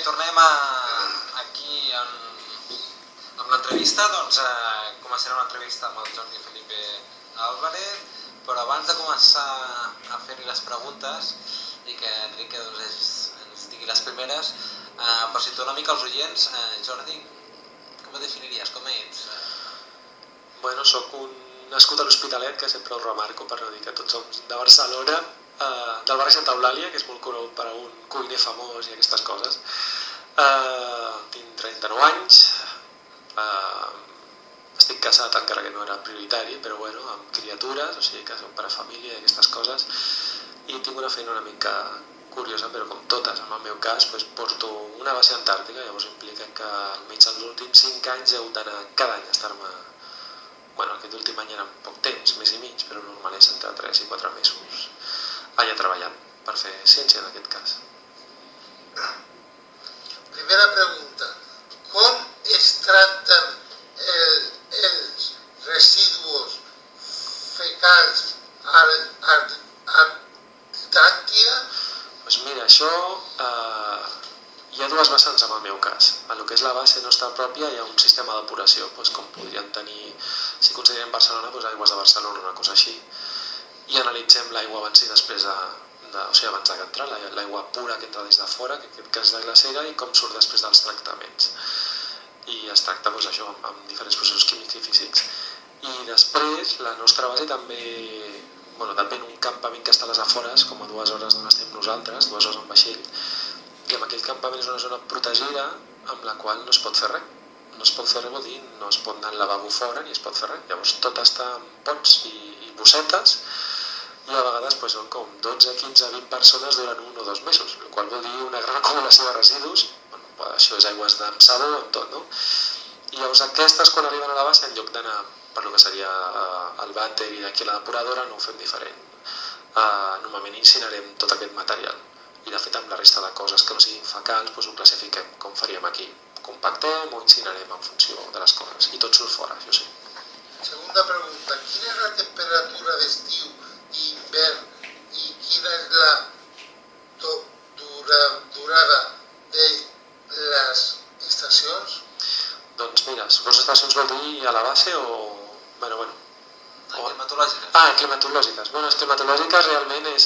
tornem aquí amb l'entrevista. Doncs començarem l'entrevista amb el Jordi Felipe Álvarez, però abans de començar a fer-li les preguntes i que Enrique ens digui les primeres, per situar una mica els oients, Jordi, com ho definiries? Com ets? Bueno, soc un nascut a l'Hospitalet, que sempre ho remarco per no dir que tots som de Barcelona, del barri Santa Eulàlia, que és molt conegut per un cuiner famós i aquestes coses. Tinc 39 anys, estic casat encara que no era prioritari, però bueno, amb criatures, o sigui que som pare família i aquestes coses, i tinc una feina una mica curiosa, però com totes, en el meu cas, porto una base antàrtica, llavors implica que almenys els últims 5 anys he hagut d'anar cada any a estar-me. Bueno, aquest últim any era poc temps, mes i mig, però normal és entre 3 i 4 mesos allà treballant per fer ciència en aquest cas. Primera pregunta. Com es tracten els residus fecals a l'Antàrtida? Doncs mira, això hi ha dues vessants en el meu cas. En el que és la base nostra pròpia hi ha un sistema depuració, com podrien tenir, si considerem Barcelona, Aigües de Barcelona, una cosa així, i analitzem l'aigua abans i després abans que entrar, l'aigua pura que entra des de fora, que en aquest cas de glacera, i com surt després dels tractaments. I es tracta això amb diferents processos químics i físics. I després la nostra base també depèn d'un campament que està a les afores, com a 2 hores d'on estem nosaltres, 2 hores en vaixell, i amb aquell campament és una zona protegida amb la qual no es pot fer res. No es pot fer res vol dir no es pot anar al lavabo fora ni es pot fer res. Llavors tot està en pots i bossetes, i a vegades són com 12, 15, 20 persones durant 1 o 2 mesos, el qual vol dir una gran acumulació de residus. Això és aigües amb sabó, amb tot, no? I llavors aquestes, quan arriben a la base, en lloc d'anar per lo que seria el vàter i d'aquí a la depuradora, no ho fem diferent. Normalment incinerem tot aquest material, i de fet amb la resta de coses que no siguin fecals ho classifiquem com faríem aquí. Compactem o incinerem en funció de les coses, i tot surt fora, això sí. Segunda pregunta. Quina és la temperatura d'estiu i hivern i quina és la durada de les estacions? Doncs mira, suposo estacions vol dir a la base o... Climatològiques. Climatològiques. Les climatològiques realment és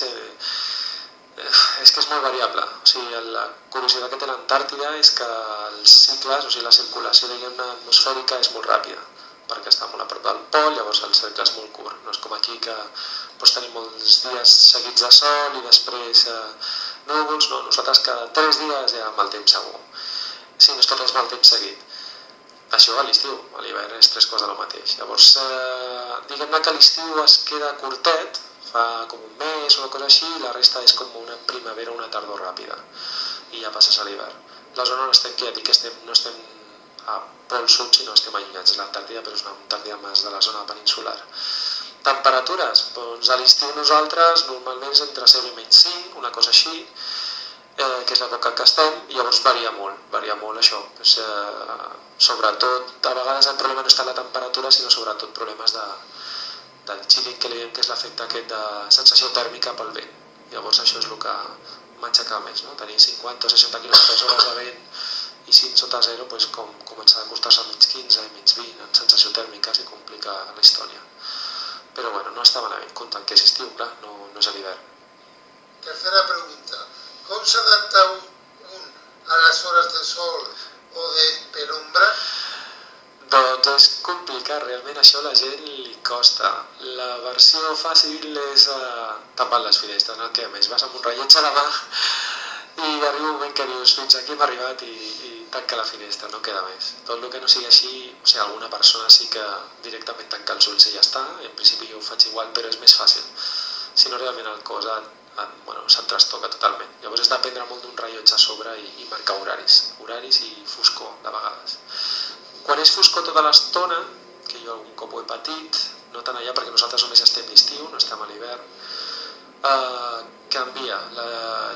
que és molt variable. O sigui, la curiositat que té l'Antàrtida és que els cicles, o sigui, la circulació atmosfèrica és molt ràpida, perquè està molt a prop del pol, llavors el cercle és molt curt. No és com aquí que pots tenir molts dies seguits de sol i després núvols. No, nosaltres cada 3 dies ja amb el temps segur. Sí, no és tot el temps seguit. Això a l'estiu, a l'hivern és 3 quarts de lo mateix. Llavors, diguem-ne que l'estiu es queda curtet, fa com un mes o una cosa així, i la resta és com una primavera o una tardor ràpida, i ja passes a l'hivern. La zona on estem, que ja dic que no estem a pol sud, sinó estem allunyats de l'Antàrtida, però és una Antàrtida més de la zona peninsular. Temperatures? Doncs a l'estiu nosaltres normalment és entre 0 i -5, una cosa així, que és l'època que estem, i llavors varia molt això. Sobretot, a vegades el problema no està en la temperatura, sinó sobretot problemes del chilling, que li diem que és l'efecte aquest de sensació tèrmica pel vent. Llavors això és el que m'aixeca més, no? Tenir 50 o 60 km/h de vent i 5 sota 0, com començar a acostar-se a -15 i -20 en sensació tèrmica, s'hi complica la història. Però bueno, no està malament, comptant que és estiu, clar, no és a l'hivern. Tercera pregunta. Com s'adapta un a les hores de sol o de penombra? Doncs és complicat, realment això a la gent li costa. La versió fàcil és tapant les finestres, no? Que a més vas amb un rellotge a la mà i arriba un moment que dius fins aquí hem arribat i tanca la finestra, no queda més. Tot el que no sigui així, o sigui, alguna persona sí que directament tanca els ulls i ja està, en principi jo ho faig igual, però és més fàcil. Si no, realment el cos se't trastoca totalment. Llavors és dependre molt d'un rellotge a sobre i marcar horaris i foscor de vegades. Quan és foscor tota l'estona, que jo algun cop ho he patit, no tant allà perquè nosaltres només estem l'estiu, no estem a l'hivern, canvia.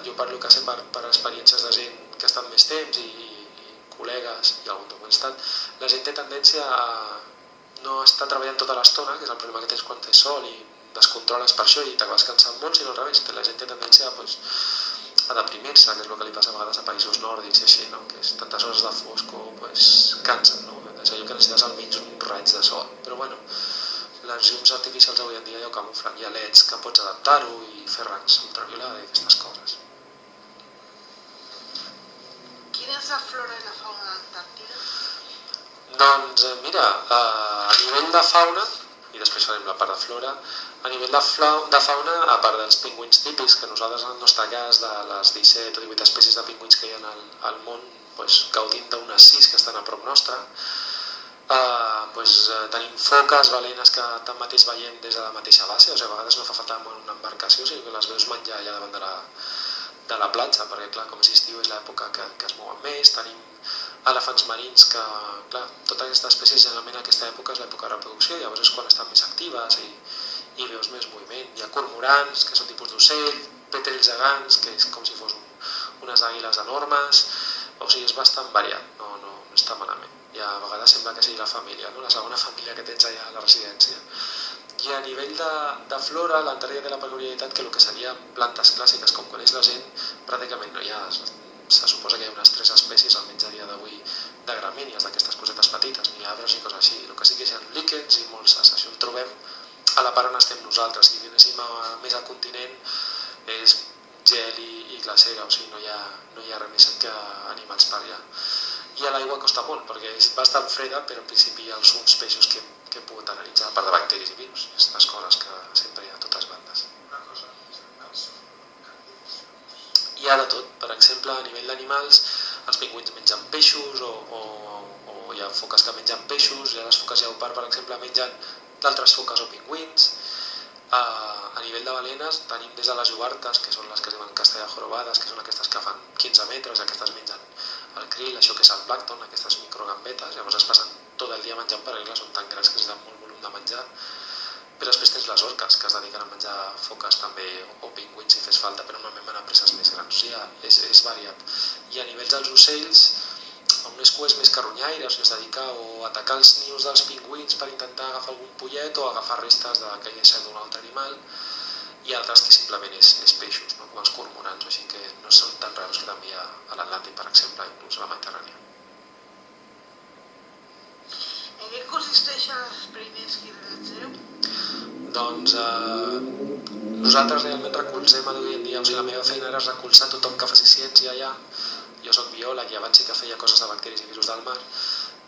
Jo parlo que sé per experiències de gent que estan més temps i col·legues i algun document estat, la gent té tendència a no estar treballant tota l'estona, que és el problema que tens quan tens sol i descontroles per això i t'acabes cansant molt, sinó al revés, la gent té tendència a a deprimir-se, que és el que li passa a vegades a països nòrdics i així, no? Que és tantes hores de foscor, pues, cansen, no? És allò que necessites almenys un raig de sol. Però bueno, les llums artificials avui en dia ja ho camuflen, hi ha LEDs que pots adaptar-ho i fer rangs ultraviolada i aquestes coses. Quina és la flora i la fauna d'Antàrtida? Doncs mira, a nivell de fauna, i després farem la part de flora, a nivell de fauna, a part dels pingüins típics, que nosaltres en el nostre cas, de les 17 o 18 espècies de pingüins que hi ha al món, gaudim d'unes 6 que estan a prop nostra, tenim foques, balenes que tanmateix veiem des de la mateixa base, o sigui, a vegades no fa falta una embarcació, sinó que les veus menjar allà davant de la platja, perquè clar, com és estiu és l'època que es mouen més. Tenim elefants marins que, clar, totes aquestes espècies generalment en aquesta època és l'època de reproducció, llavors és quan estan més actives i veus més moviment. Hi ha cormorans, que són tipus d'ocell, pètrels gegants, que és com si fos unes àguiles enormes, o sigui, és bastant variat, no està malament. I a vegades sembla que sigui la família, no? La segona família que tens allà a la residència. I a nivell de flora, l'Antàrtida té la peculiaritat que el que serien plantes clàssiques, com coneix la gent, pràcticament no hi ha. Se suposa que hi ha unes 3 espècies, almenys a dia d'avui, de gramínies, d'aquestes cosetes petites, ni arbres ni coses així. El que sí que hi ha líquens i molses, això ho trobem a la part on estem nosaltres. Si anéssim més al continent, és gel i glacera, o sigui, no hi ha res més que animals per allà. I a l'aigua costa molt, perquè és bastant freda, però en principi hi ha uns peixos que he pogut analitzar, a part de bacteris i virus, aquestes coses que sempre hi ha a totes bandes. Hi ha de tot, per exemple, a nivell d'animals, els pingüins mengen peixos o hi ha foques que mengen peixos, hi ha les foques lleopard, per exemple, mengen d'altres foques o pingüins. A nivell de balenes tenim des de les llobartes, que són les que es diuen castellà jorobades, que són aquestes que fan 15 metres, aquestes mengen el krill, això que és el plàncton, aquestes microgambetes, llavors es passen tot el dia menjant perquè són tan grans que es dan molt volum de menjar. Però després tens les orques, que es dediquen a menjar foques també, o pingüins si fes falta, però normalment van a preses més grans, o sigui, és variat. I a nivell dels ocells, un escú és més carronyaire, o sigui, es dedica a atacar els nius dels pingüins per intentar agafar algun pollet o agafar restes que hi deixen d'un altre animal, i altres que simplement és peixos, no? Com els cormorans, així que no són tan raros que també hi ha a l'Atlàntic, per exemple, inclús a la Mediterrània. En què consisteixen els experiments que realitzeu? Doncs nosaltres realment recolzem avui en dia, o sigui, la meva feina era recolzar tothom que faci ciència allà. Jo soc biòleg i abans sí que feia coses de bacteris i virus del mar,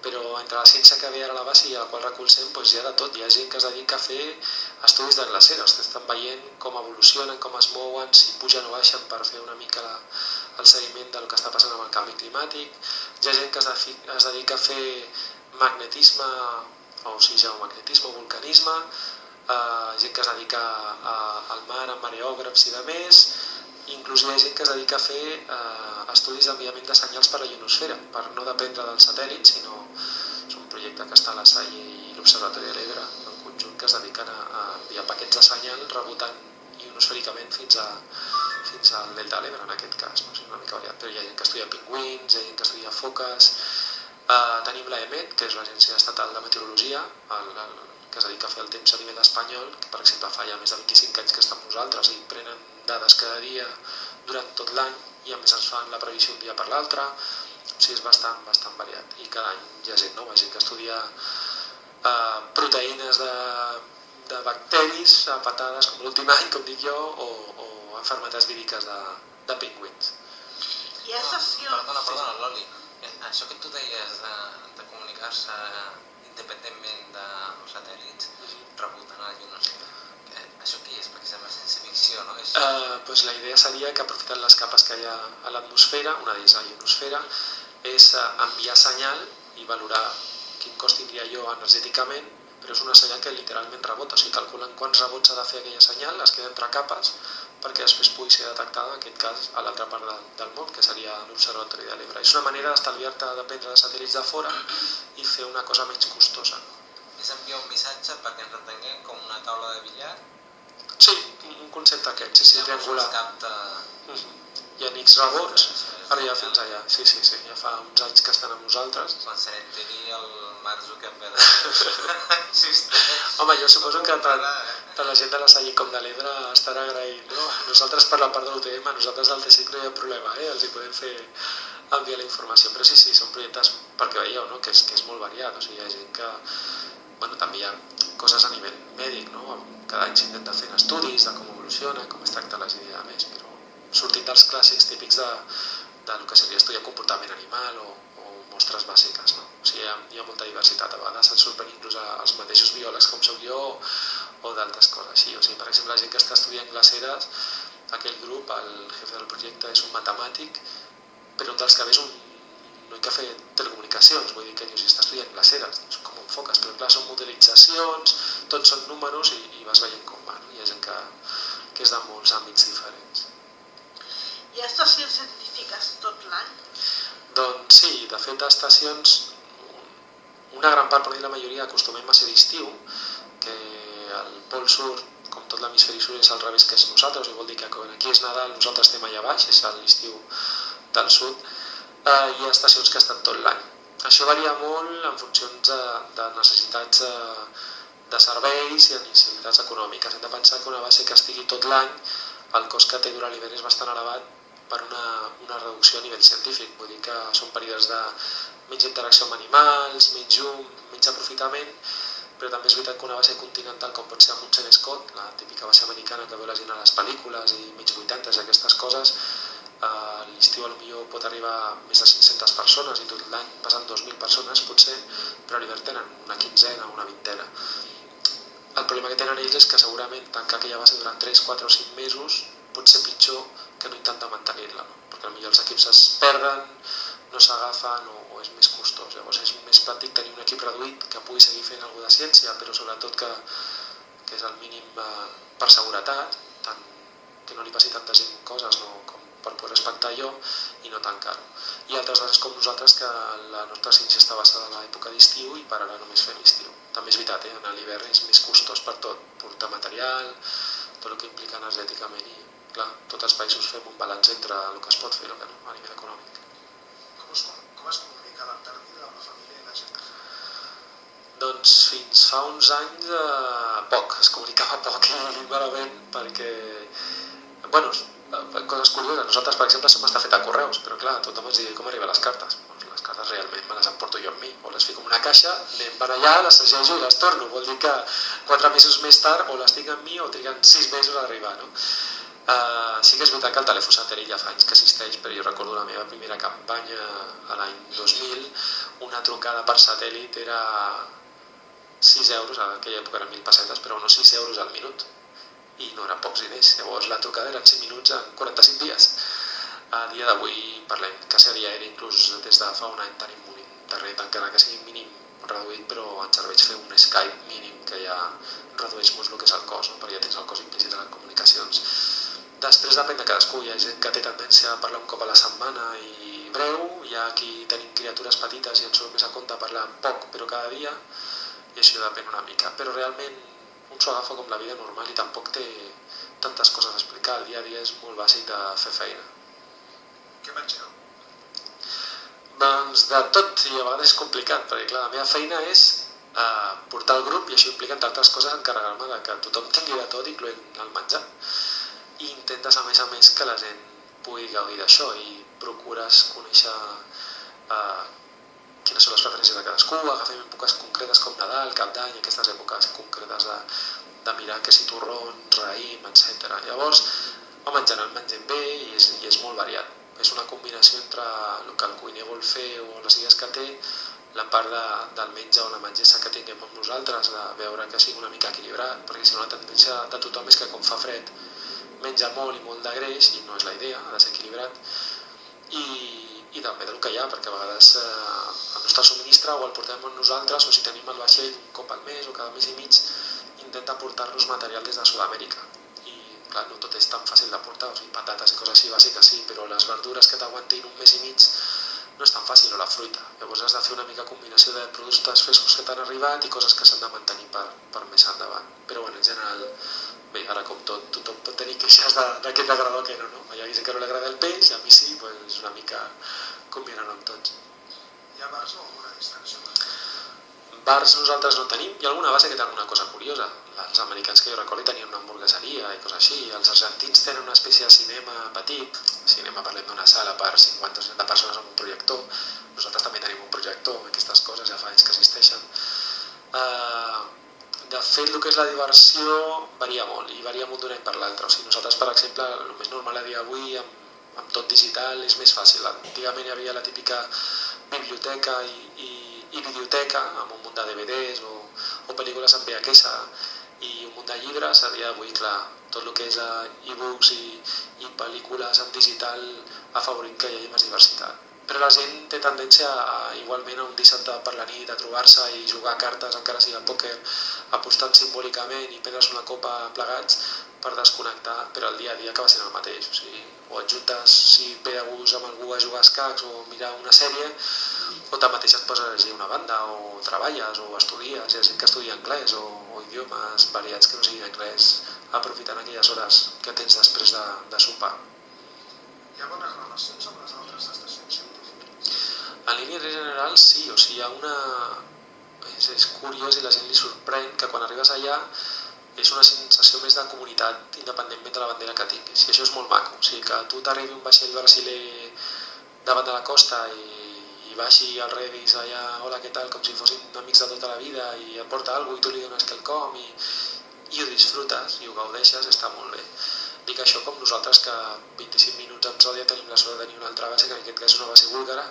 però entre la ciència que ve ara a la base i a la qual recolzem hi ha de tot. Hi ha gent que es dedica a fer estudis de glaceres, estan veient com evolucionen, com es mouen, si pugen o baixen per fer una mica el seguiment del que està passant amb el canvi climàtic. Hi ha gent que es dedica a fer magnetisme, o sigui, geomagnetisme o vulcanisme, gent que es dedica al mar amb mareògrafs i de més. Inclús hi ha gent que es dedica a fer estudis d'enviament de senyals per la ionosfera, per no dependre del satèl·lit, sinó és un projecte que està a la SAI i l'Observatori de l'Ebre en conjunt, que es dediquen a enviar paquets de senyal rebotant ionosfèricament fins al delta de l'Ebre, en aquest cas. És una mica variat, però hi ha gent que estudia pingüins, hi ha gent que estudia foques. Tenim l'EMET, que és l'Agència Estatal de Meteorologia, que es dedica a fer el temps a nivell espanyol, que per exemple fa ja més de 25 anys que està amb nosaltres i prenen dades cada dia durant tot l'any i a més ens fan la previsió un dia per l'altre, o sigui, és bastant variat. I cada any hi ha gent nova, gent que estudia proteïnes de bacteris a patades com l'últim any, com dic jo, o malalties víriques de pingüins. Hi ha sessions... Perdona, Loli. Això que tu deies de comunicar-se independentment dels satèl·lits, rebotant a la ionosfera, això què és? Perquè sembla ciència-ficció, no? La idea seria que aprofitant les capes que hi ha a l'atmosfera, una d'ells la ionosfera, és enviar senyal i valorar quin cost tindria jo energèticament, però és una senyal que literalment rebota, o sigui, calculen quants rebots ha de fer aquella senyal, es queda entre capes, perquè després pugui ser detectada, en aquest cas, a l'altra part del món, que seria l'Observatori de l'Ebre. És una manera d'estalviar-te de dependre de satèl·lits de fora i fer una cosa menys costosa. És enviar un missatge perquè ens entenguem com una taula de billar? Sí, un concepte aquest, sí, triangular. Llavors es capta... Hi ha X rebots Ara ja fins allà, sí, ja fa uns anys que estan amb nosaltres. Quan serem tenir el Mark Zuckerberg existeix. Home, jo suposo que tant la gent de la Salle com de l'Ebre estarà agraït, no? Nosaltres per la part de l'UTM, nosaltres del TSIC no hi ha problema, els hi podem fer enviar la informació, però sí, són projectes, perquè veieu, no? que és molt variat, o sigui, hi ha gent que, bueno, també hi ha coses a nivell mèdic, no? Cada any s'intenta fer estudis de com evoluciona, com es tracta les idees més, però sortint dels clàssics típics del que seria estudiar comportament animal o mostres bàsiques, no? O sigui, hi ha molta diversitat, a vegades se'n sorprèn inclús els mateixos biòlegs com soc jo o d'altres coses així, o sigui, per exemple, la gent que està estudiant glaceres, aquell grup, el jefe del projecte és un matemàtic, però un dels que ve és no hi ha que fer telecomunicacions, vull dir que dius, si està estudiant glaceres, doncs com ho enfoques, però clar, són modelitzacions, tots són números i vas veient com va, no? Hi ha gent que és de molts àmbits diferents. Hi ha estacions científiques tot l'any? Doncs sí, de fet, estacions, una gran part, per dir la majoria, acostumem a ser d'estiu, que el Pol Sud, com tot l'hemisferi sud, és al revés que és nosaltres, i vol dir que quan aquí és Nadal, nosaltres estem allà baix, és l'estiu del sud, hi ha estacions que estan tot l'any. Això varia molt en funció de necessitats de serveis i de necessitats econòmiques. Hem de pensar que una base que estigui tot l'any, el cost que té durant l'hivern és bastant elevat per una reducció a nivell científic. Vull dir que són períodes de menys interacció amb animals, menys llum, menys aprofitament, però també és veritat que una base continental com pot ser a Mount Scott, la típica base americana que veu la gent a les pel·lícules i mig 80 i aquestes coses, a l'estiu potser pot arribar a més de 500 persones i tot l'any passen 2.000 persones potser, però a l'hivern tenen una quinzena o una vintena. El problema que tenen ells és que segurament tancar aquella base durant 3, 4 o 5 mesos pot ser pitjor que no intentar mantenir-la, no? Perquè potser els equips es perden, no s'agafen o és més costós. Llavors és més pràctic tenir un equip reduït que pugui seguir fent alguna de ciència, però sobretot que és el mínim per seguretat, tant que no li passi tanta gent coses com per poder respectar allò i no tancar-ho. Hi ha altres bases com nosaltres que la nostra ciència està basada en l'època d'estiu i per ara només fem estiu. També és veritat, en l'hivern és més costós per tot, portar material, tot el que implica energèticament i, clar, tots els països fem un balanç entre el que es pot fer i el que no, a nivell econòmic. Com es comunica l'Antàrtida amb la família i la gent? Doncs fins fa uns anys poc, es comunicava poc i malament perquè, bueno, coses curioses, nosaltres per exemple som estar fet a correus, però clar, tothom ens diu com arriben les cartes. Les cartes realment me les emporto jo amb mi, o les fico en una caixa, anem per allà, les segello i les torno, vol dir que 4 mesos més tard o les tinc amb mi o triguen 6 mesos a arribar, no? Sí que és veritat que el telèfon satèl·lit ja fa anys que existeix, però jo recordo la meva primera campanya a l'any 2000, una trucada per satèl·lit era 6 euros, en aquella època eren 1.000 pessetes, però no 6 euros al minut, i no eren pocs diners, llavors la trucada eren 5 minuts en 45 dies. A dia d'avui parlem quasi a diari, inclús des de fa un any tenim un internet, encara que sigui mínim reduït, però ens serveix fer un Skype mínim que ja redueix molt el que és el cost, no? Perquè ja tens el cost implícit de les comunicacions. Després depèn de cadascú, hi ha gent que té tendència a parlar un cop a la setmana i breu, hi ha qui tenim criatures petites i ens surt més a compte parlar poc però cada dia, i això depèn una mica, però realment un s'ho agafa com la vida normal i tampoc té tantes coses a explicar, el dia a dia és molt bàsic de fer feina. Què mengeu? Doncs de tot, i a vegades és complicat, perquè clar, la meva feina és portar el grup i això implica, entre altres coses, encarregar-me de que tothom tingui de tot, incloent el menjar. I intentes, a més, que la gent pugui gaudir d'això i procures conèixer quines són les preferències de cadascú, agafem èpoques concretes com Nadal, Cap d'Any, aquestes èpoques concretes de mirar que si torrons, raïm, etc. Llavors, en general mengem bé i és molt variat. És una combinació entre el que el cuiner vol fer o les idees que té, la part del menjar o la mengessa que tinguem amb nosaltres, de veure que sigui una mica equilibrat, perquè si no la tendència de tothom és que com fa fred menja molt i molt de greix i no és la idea, ha de ser equilibrat, i també del que hi ha, perquè a vegades el nostre subministre o el portem amb nosaltres, o si tenim el vaixell un cop al mes o cada mes i mig, intenta portar-nos material des de Sud-amèrica. Clar, no tot és tan fàcil de portar, o sigui, patates i coses així bàsiques sí, però les verdures que t'aguantin un mes i mig no és tan fàcil, o la fruita. Llavors has de fer una mica combinació de productes frescos que t'han arribat i coses que s'han de mantenir per més endavant. Però bueno, en general bé, ara com tot, tothom pot tenir queixes de què t'agrada o què no, no? Hi ha gent que no li agrada el peix, a mi sí, és una mica combinant amb tots. Hi ha bars o alguna distracció? Bars nosaltres no tenim, hi ha alguna base que té alguna cosa curiosa. Els americans que jo recordo tenien una hamburgueseria i coses així, els argentins tenen una espècie de cinema petit, cinema parlem d'una sala per 50 o 60 persones amb un projector, nosaltres també tenim un projector, aquestes coses ja fa anys que existeixen. De fet, el que és la diversió varia molt, i varia molt d'un any per l'altre. O sigui, nosaltres, per exemple, el més normal a dia d'avui, amb tot digital, és més fàcil. Antigament hi havia la típica biblioteca i videoteca, amb un munt de DVDs o pel·lícules en VHS i un munt de llibres. A dia d'avui, clar, tot el que és e-books i pel·lícules en digital afavorint que hi hagi més diversitat. Però la gent té tendència igualment a un dissabte per la nit a trobar-se i jugar a cartes, encara sigui al pòquer, apostant simbòlicament i prendre's una copa plegats per desconnectar, però el dia a dia acaba sent el mateix. O sigui, o et juntes, si ve de gust amb algú a jugar a escacs o mirar una sèrie, o tanmateix et poses a llegir una banda, o treballes, o estudies, hi ha gent que estudia anglès o idiomes variats que no siguin anglès, aprofitant aquelles hores que tens després de sopar. Hi ha bones relacions amb les altres estacions científiques? En línies generals sí, o sigui, hi ha una... És curiós i la gent li sorprèn que quan arribes allà és una sensació més de comunitat independentment de la bandera que tinguis, i això és molt maco. O sigui, que tu t'arribi un vaixell brasiler davant de la costa i baixi al revis allà, hola, què tal, com si fossin amics de tota la vida, i et porta alguna cosa i tu li dones quelcom i ho disfrutes i ho gaudeixes, està molt bé. Dic això com nosaltres, que 25 minuts amb Zòdia tenim la sort de tenir una altra base, que en aquest cas és una base búlgara,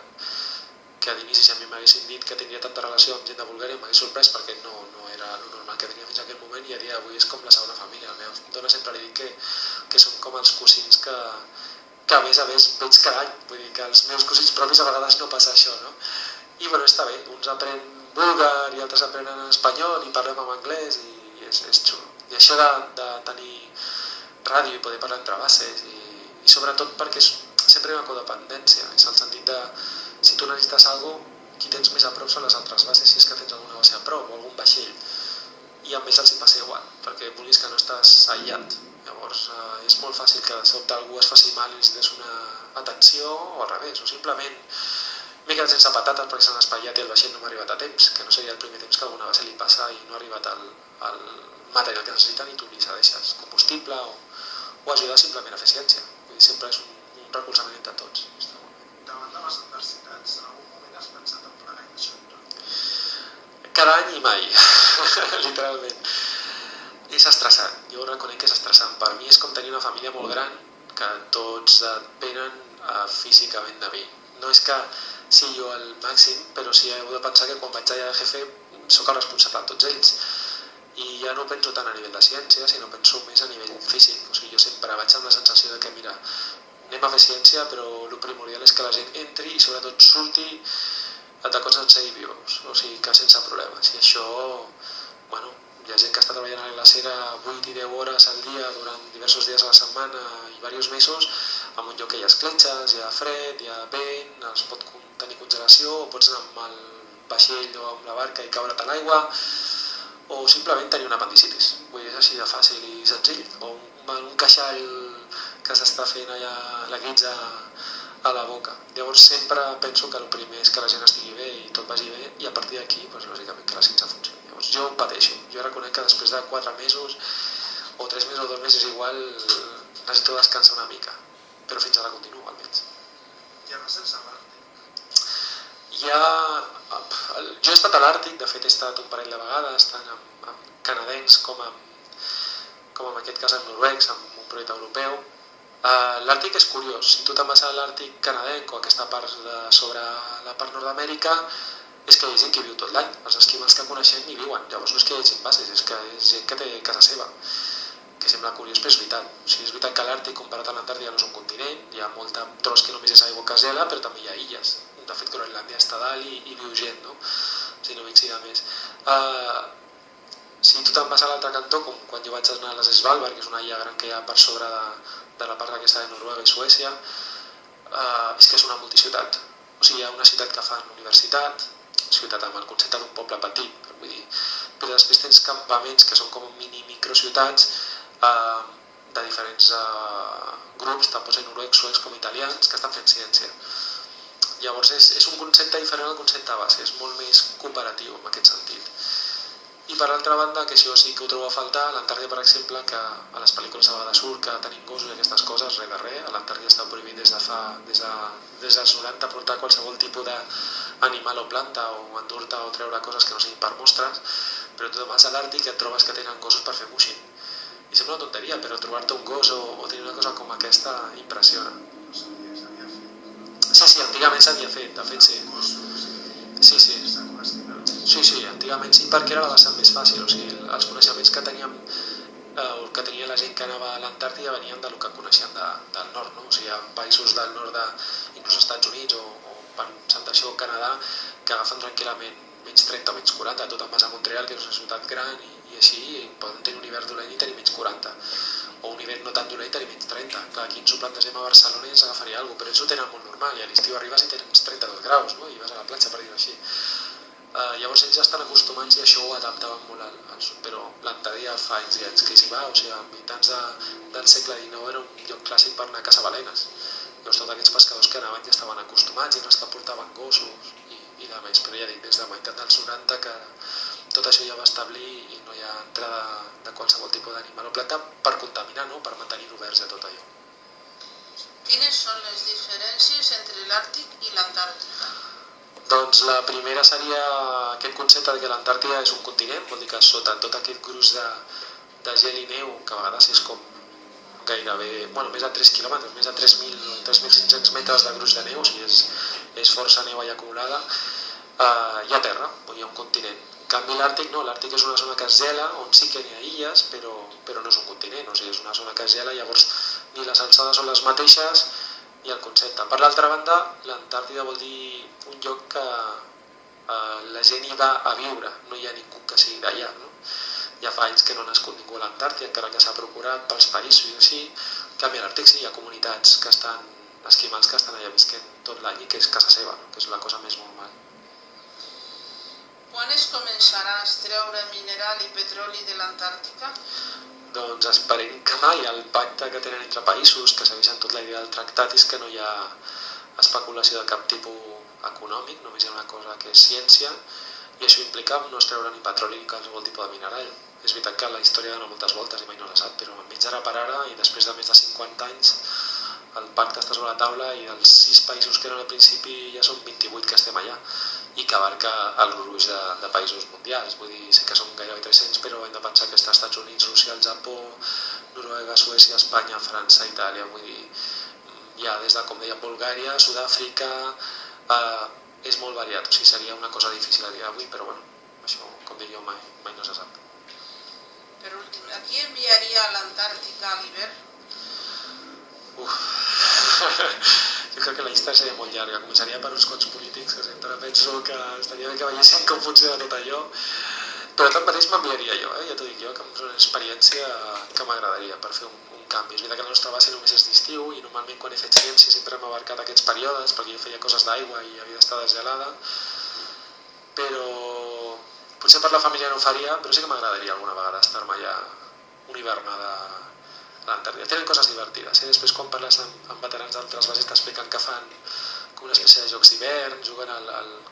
que a l'inici si a mi m'haguessin dit que tindria tanta relació amb gent de Bulgària m'hagués sorprès, perquè no era el normal que tenia fins a aquell moment, i a dia d'avui és com la segona família. La meva dona sempre li dic que són com els cosins que a més veig cada any, vull dir que els meus cosins propis a vegades no passa això, no? I bueno, està bé, uns aprenen búlgar i altres aprenen espanyol i parlem en anglès i és xulo. I això de tenir ràdio i poder parlar entre bases i sobretot perquè sempre hi ha una codependència, és el sentit de si tu necessites alguna cosa, qui tens més a prop són les altres bases, si és que tens alguna base a prop o algun vaixell, i amb ells els hi passa igual, perquè vulguis que no estàs aïllat. Llavors és molt fàcil que de sobte algú es faci mal i necessites una atenció, o al revés, o simplement m'he quedat sense patates perquè s'han espatllat i el vaixell no m'ha arribat a temps, que no seria el primer temps que alguna base li passa i no ha arribat el material que necessiten i tu li cedeixes combustible o ajudar simplement a fer ciència. Vull dir, sempre és un recolzament entre tots. Davant de les adversitats, en algun moment has pensat en plegar i deixar-ho tot? Cada any i mai, literalment. És estressant, jo reconec que és estressant. Per mi és com tenir una família molt gran que tots depenen físicament de mi. No és que sigui jo el màxim, però sí heu de pensar que quan vaig allà de jefe sóc el responsable de tots ells. I ja no penso tant a nivell de ciència, sinó penso més a nivell físic. O sigui, jo sempre vaig amb la sensació de que, mira, anem a fer ciència, però el primordial és que la gent entri i sobretot surti de coses sense vius, o sigui, que sense problemes. I això, bueno, hi ha gent que està treballant a la glacera 8 i 10 hores al dia durant diversos dies a la setmana i diversos mesos, en un lloc que hi ha escletxes, hi ha fred, hi ha vent, es pot tenir congelació, o pots anar amb el vaixell o amb la barca i caure't a l'aigua, o simplement tenir una apendicitis. Vull dir, és així de fàcil i senzill. O un queixall que s'està fent allà la guitza a la boca. Llavors sempre penso que el primer és que la gent estigui bé i tot vagi bé, i a partir d'aquí, doncs, lògicament, que la ciència funcioni. Llavors jo ho pateixo. Jo reconec que després de 4 mesos o 3 mesos o 2 mesos igual necessito descansar una mica, però fins ara continuo almenys. I ara sense l'Àrtic? Jo he estat a l'Àrtic, de fet he estat un parell de vegades, tant amb canadencs com en aquest cas amb noruecs, amb un projecte europeu. L'Àrtic és curiós, si tu te'n vas a l'Àrtic canadenc o aquesta part sobre la part Nord-Amèrica, és que hi ha gent que viu tot l'any, els esquimals que coneixem hi viuen, llavors no és que hi hagi bases, és que és gent que té casa seva, que sembla curiós, però és veritat. O sigui, és veritat que l'Àrtic comparat amb l'Antàrtida no és un continent, hi ha molt tros que només és aigua que es gela, però també hi ha illes. De fet, Groenlàndia està dalt i viu gent, no? Si no m'excida més. Si tu te'n vas a l'altre cantó, com quan jo vaig anar a les Svalbard, que és una illa gran que hi ha per sobre de la part aquesta de Noruega i Suècia, és que és una multiciutat. O sigui, hi ha una ciutat que fan universitat, ciutat amb el concepte d'un poble petit, vull dir, però després tens campaments que són com mini microciutats de diferents grups, tant pots ser noruecs, suecs com italians, que estan fent ciència. Llavors és un concepte diferent al concepte base, és molt més comparatiu en aquest sentit. I per altra banda, que això sí que ho trobo a faltar, a l'Antàrtida, per exemple, que a les pel·lícules a vegades surt que tenim gossos i aquestes coses, res de res, a l'Antàrtida està prohibit des dels 90 portar qualsevol tipus d'animal o planta o endur-te o treure coses que no siguin per mostres, però tu vas a l'Àrtic i et trobes que tenen gossos per fer muixin. I sembla una tonteria, però trobar-te un gos o tenir una cosa com aquesta impressiona. Sí, antigament s'havia fet, de fet sí. Sí, antigament sí, perquè era la vessant més fàcil, o sigui, els coneixements que tenia la gent que anava a l'Antàrtida venien del que coneixien del nord, no? O sigui, hi ha països del nord, inclús Estats Units o pensant això, Canadà, que agafen tranquil·lament menys 30 o menys 40, tot en base a Montreal, que és una ciutat gran, i així poden tenir un hivern dolent i tenir menys 40, o un hivern no tan dolent i tenir menys 30. Clar, aquí ens ho plantegem a Barcelona i ens agafaria alguna cosa, però ells ho tenen molt normal, i a l'estiu arribes i tens 32 graus, no? I vas a la platja, per dir-ho així. Llavors ells ja estan acostumats i això ho adaptaven molt al sud, però l'Antàrtida fa anys i anys que s'hi va, o sigui, a mitjans del segle XIX era un lloc clàssic per anar a caçar balenes. Llavors tots aquests pescadors que anaven ja estaven acostumats, i els que portaven gossos i de més, però ja dic, des de meitat dels 90 que tot això ja va establir i no hi ha entrada de qualsevol tipus d'animal o planta per contaminar, no? Per mantenir oberts a tot allò. Quines són les diferències entre l'Àrtic i l'Antàrtica? Doncs la primera seria aquest concepte que l'Antàrtida és un continent, vol dir que sota tot aquest gruix de gel i neu, que a vegades és com gairebé, més de 3 quilòmetres, més de 3.000 o 3.500 metres de gruix de neu, o sigui, és força neu allà acumulada, hi ha terra, hi ha un continent. En canvi l'Àrtic no, l'Àrtic és una zona que es gela, on sí que hi ha illes, però no és un continent, o sigui, és una zona que es gela, llavors ni les alçades són les mateixes, i el concepte. Per l'altra banda, l'Antàrtida vol dir un lloc que la gent hi va a viure, no hi ha ningú que sigui d'allà, no? Ja fa anys que no ha nascut ningú a l'Antàrtida, encara que s'ha procurat pels països i així. En canvi a l'Àrtic sí, hi ha comunitats que estan, esquimals que estan allà visquent tot l'any i que és casa seva, no? Que és la cosa més normal. Quan es començarà a extreure mineral i petroli de l'Antàrtica? Doncs esperem que mai. El pacte que tenen entre països, que segueixen tot la idea del tractat, és que no hi ha especulació de cap tipus econòmic, només hi ha una cosa que és ciència, i això implica no extreure ni petroli ni qualsevol tipus de mineral. És veritat que la història dona moltes voltes i mai no la sap, però enmig d'ara per ara, i després de més de 50 anys, el pacte està sobre la taula i dels 6 països que eren al principi ja són 28 que estem allà, i que abarca el gruix de països mundials. Vull dir, sé que són gairebé 300, però hem de pensar que està als Estats Units, Rússia, el Japó, Noruega, Suècia, Espanya, França, Itàlia. Vull dir, ja des de, com deia, Bulgària, Sud-àfrica, és molt variat. O sigui, seria una cosa difícil a dia d'avui, però bueno, això, com diríeu, mai no se sap. Per últim, a qui enviaria a l'Antàrtica a l'hivern? Jo crec que la llista seria molt llarga. Començaria per uns quants polítics que sempre penso que estaria bé que veiessin com funciona tot allò, però tanmateix m'enviaria jo, ja t'ho dic jo, que és una experiència que m'agradaria per fer un canvi. És veritat que la nostra base només és d'estiu i normalment quan he fet ciència sempre hem abarcat aquests períodes perquè jo feia coses d'aigua i havia d'estar desgelada, però potser per la família no ho faria, però sí que m'agradaria alguna vegada estar-me allà una hivernada a l'Antàrtida. Tenen coses divertides, després quan parles amb veterans d'altres bases t'expliquen que fan com una espècie de jocs d'hivern, juguen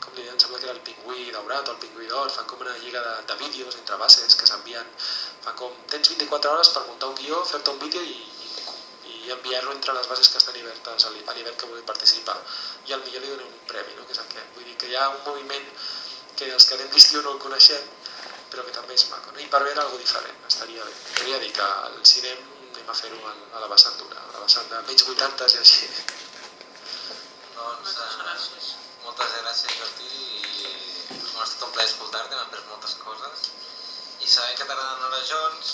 com li deien, sembla que era el pingüí daurat o el pingüí d'or, fan com una lliga de vídeos entre bases que s'envien, fan com, tens 24 hores per muntar un guió, fer-te un vídeo i enviar-lo entre les bases que estan obertes a l'hivern que vulguin participar, i al millor li donen un premi, no? Que és aquest. Vull dir que hi ha un moviment que els que anem d'estiu no el coneixem, però que també és maco, no? I per veure alguna cosa diferent, estaria bé. Podria dir que al cinema anem a fer-ho a la vessant dura, a la vessant de menys 80 i així. Doncs, moltes gràcies, Jordi, i m'ha estat un plaer escoltar-te, m'ha après moltes coses, i sabem que t'agraden les Jones,